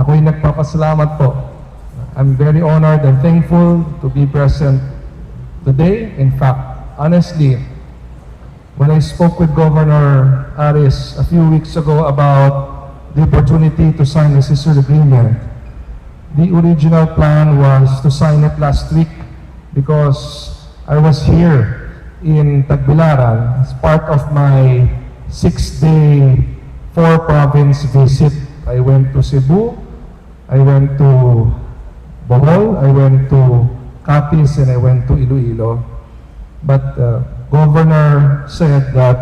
Ako'y nagpapasalamat po. I'm very honored and thankful to be present today. In fact, honestly, when I spoke with Governor Aris a few weeks ago about the opportunity to sign the Sisterhood agreement, the original plan was to sign it last week because I was here in Tagbilaran as part of my 6-day 4-province visit. I went to Cebu, I went to Bohol, I went to Capiz, and I went to Iloilo. But Governor said that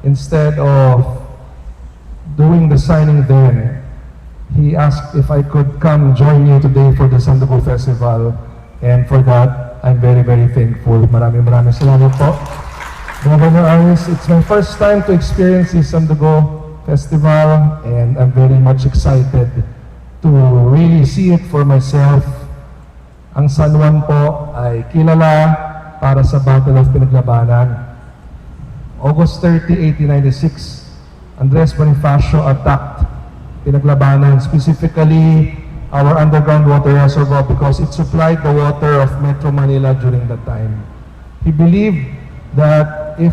instead of doing the signing then, he asked if I could come join you today for the Sandugo Festival, and for that, I'm very, very thankful. Maraming salamat po. Governor Aris, it's my first time to experience the Sandugo Festival, and I'm very much excited to really see it for myself. Ang San Juan po ay kilala para sa Battle of Pinaglabanan. August 30, 1896, Andres Bonifacio attacked Pinaglabanan, specifically our underground water reservoir, because it supplied the water of Metro Manila during that time. He believed that if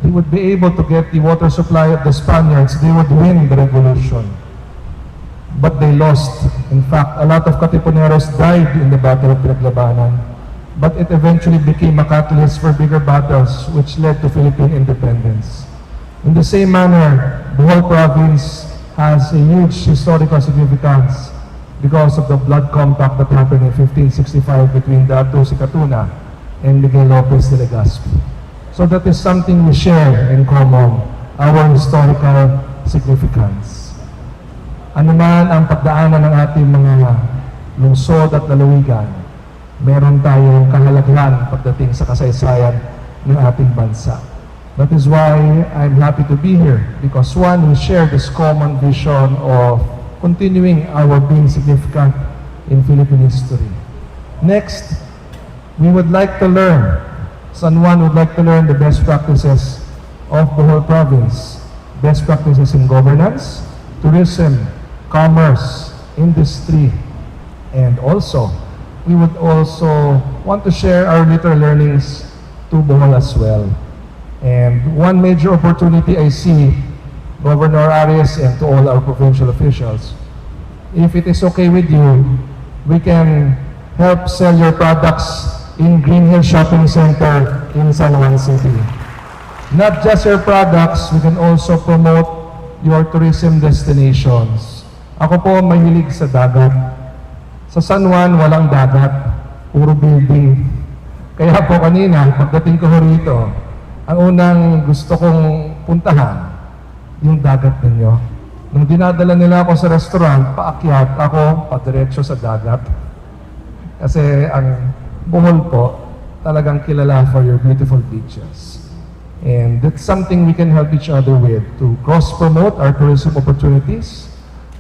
he would be able to get the water supply of the Spaniards, they would win the revolution. But they lost. In fact, a lot of Katipuneros died in the Battle of Pinaglabanan. But it eventually became a catalyst for bigger battles, which led to Philippine independence. In the same manner, the whole province has a huge historical significance because of the blood compact that happened in 1565 between Dato Sikatuna and Miguel Lopez de Legazpi. So that is something we share in common, our historical significance. Ano man ang pagdaanan ng ating mga lungsod at lalawigan, meron tayong kahalagahan pagdating sa kasaysayan ng ating bansa. That is why I'm happy to be here, because one, we share this common vision of continuing our being significant in Philippine history. Next, we would like to learn, San Juan would like to learn the best practices of the whole province. Best practices in governance, tourism, commerce, industry, and also, we would also want to share our little learnings to Bohol as well. And one major opportunity I see, Governor Arias and to all our provincial officials, if it is okay with you, we can help sell your products in Green Hill Shopping Center in San Juan City. Not just your products, we can also promote your tourism destinations. Ako po mahilig sa dagat. Sa San Juan, walang dagat, puro building. Kaya po kanina, pagdating ko rito, ang unang gusto kong puntahan, yung dagat ninyo. Nung dinadala nila ako sa restaurant, paakyat ako, padiretso sa dagat. Kasi ang Bohol po, talagang kilala for your beautiful beaches. And that's something we can help each other with to cross-promote our tourism opportunities.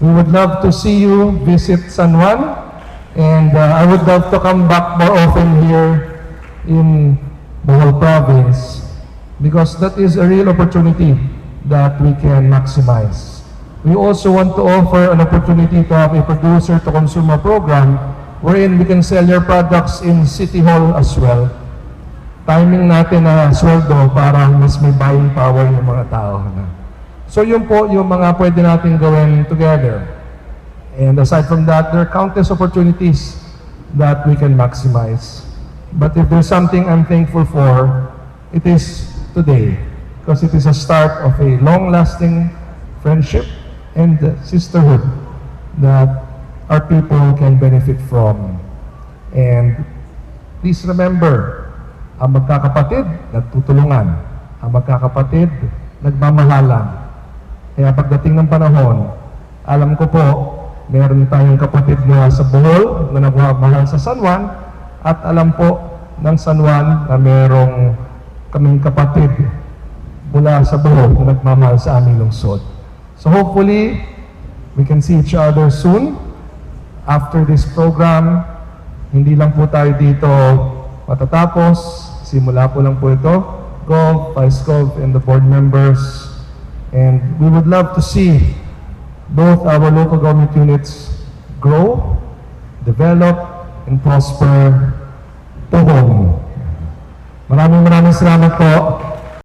We would love to see you visit San Juan, and I would love to come back more often here in Bohol Province, because that is a real opportunity that we can maximize. We also want to offer an opportunity to have a producer-to-consumer program wherein we can sell your products in City Hall as well. Timing natin na sweldo para mas may buying power yung mga tao. So yun po yung mga pwede natin gawin together. And aside from that, there are countless opportunities that we can maximize. But if there's something I'm thankful for, it is today, because it is a start of a long-lasting friendship and sisterhood that our people can benefit from. And please remember, ang magkakapatid, nagtutulungan. Ang magkakapatid, nagmamahalan. Kaya pagdating ng panahon, alam ko po, meron tayong kapatid mula sa Bohol na nagmamahal sa San Juan, at alam po ng San Juan na merong kaming kapatid mula sa Bohol na nagmamahal sa aming lungsod. So hopefully, we can see each other soon. After this program, hindi lang po tayo dito matatapos. Simula po lang po ito. Gov, Vice Gov, and the board members. And we would love to see both our local government units grow, develop, and prosper Bohol. Maraming salamat po.